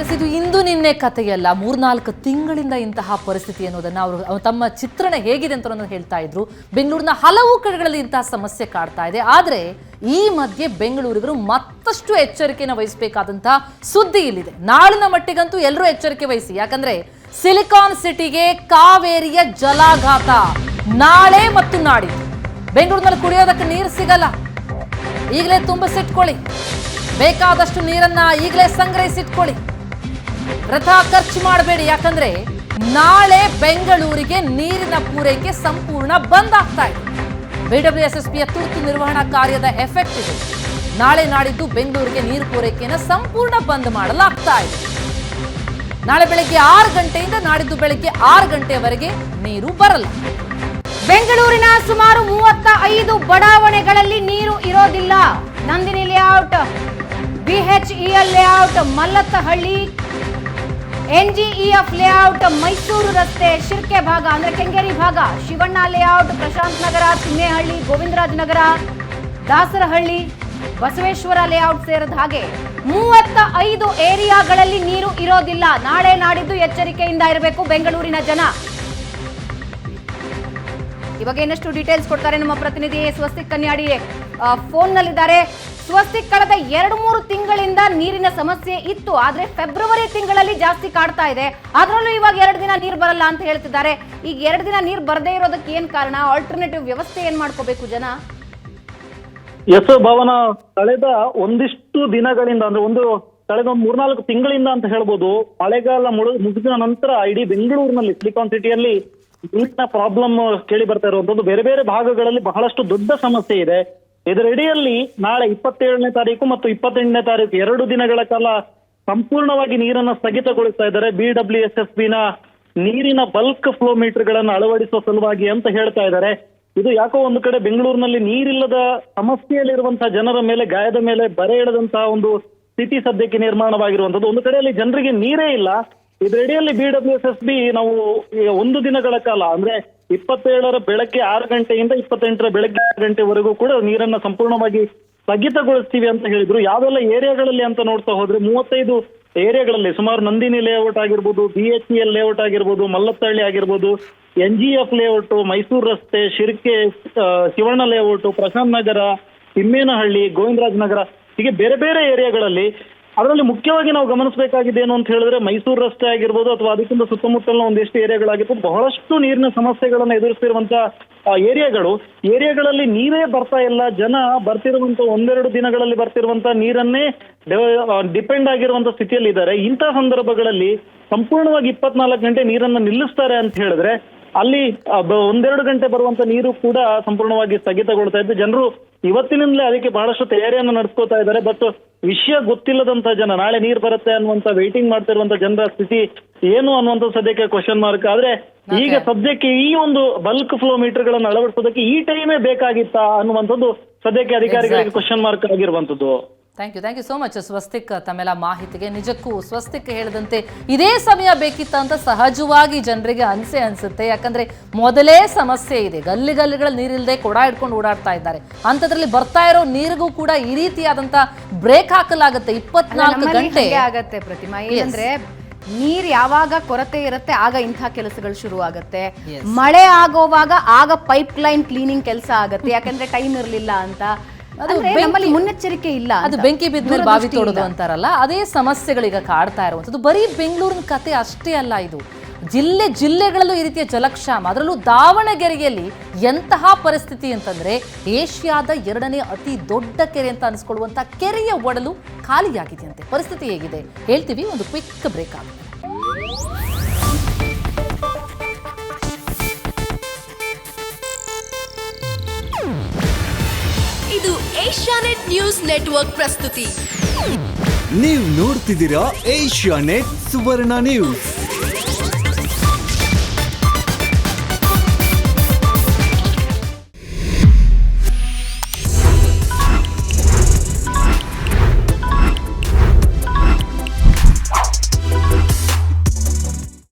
S, ಇದು ಇಂದು ನಿನ್ನೆ ಕಥೆಯಲ್ಲ, 3-4 ತಿಂಗಳಿಂದ ಇಂತಹ ಪರಿಸ್ಥಿತಿ ಅನ್ನೋದನ್ನ ಅವರು ತಮ್ಮ ಚಿತ್ರಣ ಹೇಗಿದೆ ಅಂತ ಹೇಳ್ತಾ ಇದ್ರು. ಬೆಂಗಳೂರಿನ ಹಲವು ಕಡೆಗಳಲ್ಲಿ ಇಂತಹ ಸಮಸ್ಯೆ ಕಾಡ್ತಾ ಇದೆ. ಆದ್ರೆ ಈ ಮಧ್ಯೆ ಬೆಂಗಳೂರಿಗರು ಮತ್ತಷ್ಟು ಎಚ್ಚರಿಕೆಯನ್ನು ವಹಿಸಬೇಕಾದಂತಹ ಸುದ್ದಿ ಇಲ್ಲಿದೆ. ನಾಳಿನ ಮಟ್ಟಿಗಂತೂ ಎಲ್ಲರೂ ಎಚ್ಚರಿಕೆ ವಹಿಸಿ, ಯಾಕಂದ್ರೆ ಸಿಲಿಕಾನ್ ಸಿಟಿಗೆ ಕಾವೇರಿಯ ಜಲಾಘಾತ ನಾಳೆ ಮತ್ತು ನಾಡಿದ್ದು. ಬೆಂಗಳೂರಿನಲ್ಲಿ ಕುಡಿಯೋದಕ್ಕೆ ನೀರು ಸಿಗಲ್ಲ, ಈಗಲೇ ತುಂಬಿಸಿಟ್ಕೊಳ್ಳಿ. ಬೇಕಾದಷ್ಟು ನೀರನ್ನ ಈಗಲೇ ಸಂಗ್ರಹಿಸಿಟ್ಕೊಳ್ಳಿ. ವೃಥಾ ಖರ್ಚು ಮಾಡಬೇಡಿ, ಯಾಕಂದ್ರೆ ನಾಳೆ ಬೆಂಗಳೂರಿಗೆ ನೀರಿನ ಪೂರೈಕೆ ಸಂಪೂರ್ಣ ಬಂದ್ ಆಗ್ತಾ ಇದೆ. ಬಿಡಬ್ಲ್ಯೂಎಸ್ಎಸ್ಪಿಯ ತುರ್ತು ನಿರ್ವಹಣಾ ಕಾರ್ಯದ ಎಫೆಕ್ಟ್ ಇದೆ. ನಾಳೆ ನಾಡಿದ್ದು ಬೆಂಗಳೂರಿಗೆ ನೀರು ಪೂರೈಕೆಯನ್ನು ಸಂಪೂರ್ಣ ಬಂದ್ ಮಾಡಲಾಗ್ತಾ ಇದೆ. ನಾಳೆ ಬೆಳಗ್ಗೆ 6 ಗಂಟೆಯಿಂದ ನಾಡಿದ್ದು ಬೆಳಗ್ಗೆ 6 ಗಂಟೆಯವರೆಗೆ ನೀರು ಬರಲ್ಲ. ಬೆಂಗಳೂರಿನ ಸುಮಾರು 35 ಬಡಾವಣೆಗಳಲ್ಲಿ ನೀರು ಇರೋದಿಲ್ಲ. Nandini layout, BHEL layout, Mallathahalli, NGEF layout, Mysuru ರಸ್ತೆ, ಶಿರ್ಕೆ ಭಾಗ ಅಂದ್ರೆ ಕೆಂಗೇರಿ ಭಾಗ, ಶಿವಣ್ಣ ಲೇಔಟ್, ಪ್ರಶಾಂತ್ ನಗರ, ತಿಮ್ಮೇಹಳ್ಳಿ, ಗೋವಿಂದರಾಜ ನಗರ, ದಾಸರಹಳ್ಳಿ, ಬಸವೇಶ್ವರ ಲೇಔಟ್ ಸೇರಿದ ಹಾಗೆ 35 ಏರಿಯಾಗಳಲ್ಲಿ ನೀರು ಇರೋದಿಲ್ಲ. ನಾಳೆ ನಾಡಿದ್ದು ಎಚ್ಚರಿಕೆಯಿಂದ ಇರಬೇಕು ಬೆಂಗಳೂರಿನ ಜನ. ಇವಾಗ ಇನ್ನಷ್ಟು ಡೀಟೇಲ್ಸ್ ಕೊಡ್ತಾರೆ ನಮ್ಮ ಪ್ರತಿನಿಧಿ ಸ್ವಸ್ತಿಕ್ ಕನ್ಯಾಡಿ ಫೋನ್ ನಲ್ಲಿದ್ದಾರೆ. ಸ್ವಸ್ತಿಕ್, ಕಳೆದ 2-3 ತಿಂಗಳಿಂದ ನೀರಿನ ಸಮಸ್ಯೆ ಇತ್ತು, ಆದ್ರೆ ಫೆಬ್ರವರಿ ತಿಂಗಳಲ್ಲಿ ಜಾಸ್ತಿ ಕಾಡ್ತಾ ಇದೆ. ಅದರಲ್ಲೂ ಇವಾಗ 2 ದಿನ ನೀರು ಬರಲ್ಲ ಅಂತ ಹೇಳ್ತಿದ್ದಾರೆ. ಈಗ 2 ದಿನ ನೀರು ಬರದೇ ಇರೋದಕ್ಕೆ ಏನ್ ಕಾರಣ? ಆಲ್ಟರ್ನೇಟಿವ್ ವ್ಯವಸ್ಥೆ ಏನ್ ಮಾಡ್ಕೋಬೇಕು ಜನ? ಎಸ್ ಭವನ, ಕಳೆದ ಒಂದಿಷ್ಟು ದಿನಗಳಿಂದ ಅಂದ್ರೆ ಕಳೆದ 3-4 ತಿಂಗಳಿಂದ ಅಂತ ಹೇಳ್ಬೋದು, ಮಳೆಗಾಲ ಮುಗಿದ ನಂತರ ಇಡೀ ಬೆಂಗಳೂರಿನಲ್ಲಿ ಸಿಲಿಕಾನ್ ಸಿಟಿಯಲ್ಲಿ ನೀರಿನ ಪ್ರಾಬ್ಲಮ್ ಕೇಳಿ ಬರ್ತಾ ಇರುವಂತದ್ದು. ಬೇರೆ ಬೇರೆ ಭಾಗಗಳಲ್ಲಿ ಬಹಳಷ್ಟು ದೊಡ್ಡ ಸಮಸ್ಯೆ ಇದೆ. ಇದರಡಿಯಲ್ಲಿ ನಾಳೆ 27ನೇ ತಾರೀಕು ಮತ್ತು 28ನೇ ತಾರೀಕು 2 ದಿನಗಳ ಕಾಲ ಸಂಪೂರ್ಣವಾಗಿ ನೀರನ್ನು ಸ್ಥಗಿತಗೊಳಿಸ್ತಾ ಇದ್ದಾರೆ. ಬಿಡಬ್ಲ್ಯೂಎಸ್ಎಸ್ಬಿನ ನೀರಿನ ಬಲ್ಕ್ ಫ್ಲೋ ಮೀಟರ್ ಗಳನ್ನು ಅಳವಡಿಸುವ ಸಲುವಾಗಿ ಅಂತ ಹೇಳ್ತಾ ಇದ್ದಾರೆ. ಇದು ಯಾಕೋ ಒಂದು ಕಡೆ ಬೆಂಗಳೂರಿನಲ್ಲಿ ನೀರಿಲ್ಲದ ಸಮಸ್ಯೆಯಲ್ಲಿರುವಂತಹ ಜನರ ಮೇಲೆ, ಗಾಯದ ಮೇಲೆ ಬರೆ ಎಳೆದಂತಹ ಒಂದು ಸ್ಥಿತಿ ಸದ್ಯಕ್ಕೆ ನಿರ್ಮಾಣವಾಗಿರುವಂತದ್ದು. ಒಂದು ಕಡೆಯಲ್ಲಿ ಜನರಿಗೆ ನೀರೇ ಇಲ್ಲ. ಇದರಡಿಯಲ್ಲಿ ಬಿಡಬ್ಲ್ಯೂಎಸ್ಎಸ್ಬಿ ನಾವು 1 ದಿನಗಳ ಕಾಲ ಅಂದ್ರೆ 27ರ ಬೆಳಗ್ಗೆ 6 ಗಂಟೆಯಿಂದ 28ರ ಬೆಳಗ್ಗೆ 6 ಗಂಟೆವರೆಗೂ ಕೂಡ ನೀರನ್ನ ಸಂಪೂರ್ಣವಾಗಿ ಸ್ಥಗಿತಗೊಳಿಸ್ತೀವಿ ಅಂತ ಹೇಳಿದ್ರು. ಯಾವೆಲ್ಲ ಏರಿಯಾಗಳಲ್ಲಿ ಅಂತ ನೋಡ್ತಾ ಹೋದ್ರೆ 35 ಏರಿಯಾಗಳಲ್ಲಿ ಸುಮಾರು ನಂದಿನಿ ಲೇಔಟ್ ಆಗಿರ್ಬೋದು, ಬಿಎಚ್ಇಎಲ್ ಲೇಔಟ್ ಆಗಿರ್ಬೋದು, ಮಲ್ಲತ್ತಹಳ್ಳಿ ಆಗಿರ್ಬೋದು, ಎನ್ಜಿಎಫ್ ಲೇಔಟ್, ಮೈಸೂರು ರಸ್ತೆ, ಶಿರ್ಕೆ, ಶಿವಣ್ಣ ಲೇಔಟ್, ಪ್ರಶಾಂತ್ ನಗರ, ತಿಮ್ಮೇನಹಳ್ಳಿ, ಗೋವಿಂದರಾಜ ನಗರ, ಹೀಗೆ ಬೇರೆ ಬೇರೆ ಏರಿಯಾಗಳಲ್ಲಿ. ಅದರಲ್ಲಿ ಮುಖ್ಯವಾಗಿ ನಾವು ಗಮನಿಸಬೇಕಾಗಿದೆ ಏನು ಅಂತ ಹೇಳಿದ್ರೆ ಮೈಸೂರು ರಸ್ತೆ ಆಗಿರ್ಬೋದು ಅಥವಾ ಅದಕ್ಕಿಂತ ಸುತ್ತಮುತ್ತಲಿನ ಒಂದಿಷ್ಟು ಏರಿಯಾಗಳಾಗಿರ್ಬೋದು, ಬಹಳಷ್ಟು ನೀರಿನ ಸಮಸ್ಯೆಗಳನ್ನ ಎದುರಿಸ್ತಿರುವಂತಹ ಏರಿಯಾಗಳಲ್ಲಿ ನೀರೇ ಬರ್ತಾ ಇಲ್ಲ. ಜನ ಬರ್ತಿರುವಂತ 1-2 ದಿನಗಳಲ್ಲಿ ಬರ್ತಿರುವಂತ ನೀರನ್ನೇ ಡಿಪೆಂಡ್ ಆಗಿರುವಂತ ಸ್ಥಿತಿಯಲ್ಲಿ ಇದ್ದಾರೆ. ಇಂತಹ ಸಂದರ್ಭಗಳಲ್ಲಿ ಸಂಪೂರ್ಣವಾಗಿ 24 ಗಂಟೆ ನೀರನ್ನ ನಿಲ್ಲಿಸ್ತಾರೆ ಅಂತ ಹೇಳಿದ್ರೆ ಅಲ್ಲಿ 1-2 ಗಂಟೆ ಬರುವಂತ ನೀರು ಕೂಡ ಸಂಪೂರ್ಣವಾಗಿ ಸ್ಥಗಿತಗೊಳ್ತಾ ಇದ್ದು ಜನರು ಇವತ್ತಿನಿಂದಲೇ ಅದಕ್ಕೆ ಬಹಳಷ್ಟು ತಯಾರಿಯನ್ನು ನಡೆಸ್ಕೋತಾ ಇದ್ದಾರೆ. ಬಟ್ ವಿಷಯ ಗೊತ್ತಿಲ್ಲದಂತ ಜನ, ನಾಳೆ ನೀರು ಬರುತ್ತೆ ಅನ್ನುವಂತ ವೇಟಿಂಗ್ ಮಾಡ್ತಿರುವಂತ ಜನರ ಸ್ಥಿತಿ ಏನು ಅನ್ನುವಂತ ಸದ್ಯಕ್ಕೆ ಕ್ವಶನ್ ಮಾರ್ಕ್. ಆದ್ರೆ ಈಗ ಸದ್ಯಕ್ಕೆ ಈ ಒಂದು ಬಲ್ಕ್ ಫ್ಲೋ ಮೀಟರ್ ಗಳನ್ನು ಅಳವಡಿಸೋದಕ್ಕೆ ಈ ಟೈಮೇ ಬೇಕಾಗಿತ್ತಾ ಅನ್ನುವಂಥದ್ದು ಸದ್ಯಕ್ಕೆ ಅಧಿಕಾರಿಗಳಿಗೆ ಕ್ವಶನ್ ಮಾರ್ಕ್ ಆಗಿರುವಂತದ್ದು. Thank you so much Swastik ತಮ್ಮೆಲ್ಲ ಮಾಹಿತಿಗೆ. ನಿಜಕ್ಕೂ ಸ್ವಸ್ತಿಕ್ ಹೇಳಿದಂತೆ ಇದೇ ಸಮಯ ಬೇಕಿತ್ತ ಅಂತ ಸಹಜವಾಗಿ ಜನರಿಗೆ ಅನ್ಸುತ್ತೆ. ಯಾಕಂದ್ರೆ ಮೊದಲೇ ಸಮಸ್ಯೆ ಇದೆ, ಗಲ್ಲಿಗಳಲ್ಲಿ ನೀರಿಲ್ಲದೆ ಕೊಡ ಹಿಡ್ಕೊಂಡು ಓಡಾಡ್ತಾ ಇದ್ದಾರೆ. ಅಂಥದ್ರಲ್ಲಿ ಬರ್ತಾ ಇರೋ ನೀರಿಗೂ ಕೂಡ ಈ ರೀತಿಯಾದಂತ ಬ್ರೇಕ್ ಹಾಕಲಾಗುತ್ತೆ. 24 ಗಂಟೆ ಆಗತ್ತೆ ಪ್ರತಿಮಾ. ಏನಂದ್ರೆ ನೀರ್ ಯಾವಾಗ ಕೊರತೆ ಇರುತ್ತೆ ಆಗ ಇಂಥ ಕೆಲಸಗಳು ಶುರು ಆಗತ್ತೆ. ಮಳೆ ಆಗೋವಾಗ ಆಗ ಪೈಪ್ ಲೈನ್ ಕ್ಲೀನಿಂಗ್ ಕೆಲಸ ಆಗತ್ತೆ, ಯಾಕಂದ್ರೆ ಟೈಮ್ ಇರ್ಲಿಲ್ಲ ಅಂತ. ನಮ್ಮಲ್ಲಿ ಮುನ್ನೆಚ್ಚರಿಕೆ ಇಲ್ಲ. ಅದು ಬೆಂಕಿ ಬಿದ್ಮೇಲೆ ಬಾವಿ ತೋಡೋದು ಅಂತಾರಲ್ಲ, ಅದೇ ಸಮಸ್ಯೆಗಳೀಗ ಕಾಡ್ತಾ ಇರುವಂಥದ್ದು. ಬರೀ ಬೆಂಗಳೂರಿನ ಕತೆ ಅಷ್ಟೇ ಅಲ್ಲ, ಇದು ಜಿಲ್ಲೆಗಳಲ್ಲೂ ಈ ರೀತಿಯ ಜಲಕ್ಷಾಮ. ಅದರಲ್ಲೂ ದಾವಣಗೆರೆಯಲ್ಲಿ ಎಂತಹ ಪರಿಸ್ಥಿತಿ ಅಂತಂದ್ರೆ ಏಷ್ಯಾದ 2ನೇ ಅತಿ ದೊಡ್ಡ ಕೆರೆ ಅಂತ ಅನಿಸ್ಕೊಳ್ಳುವಂತ ಕೆರೆಯ ಒಡಲು ಖಾಲಿಯಾಗಿದೆಯಂತೆ. ಪರಿಸ್ಥಿತಿ ಹೇಗಿದೆ ಹೇಳ್ತೀವಿ, ಒಂದು ಕ್ವಿಕ್ ಬ್ರೇಕ್ ಆಗುತ್ತೆ. ಇದು ಏಷ್ಯಾನೆಟ್ ನ್ಯೂಸ್ ನೆಟ್ವರ್ಕ್ ಪ್ರಸ್ತುತಿ. ನೀವು ನೋಡ್ತಿದ್ದೀರಾ ಏಷ್ಯಾನೆಟ್ ಸುವರ್ಣ ನ್ಯೂಸ್.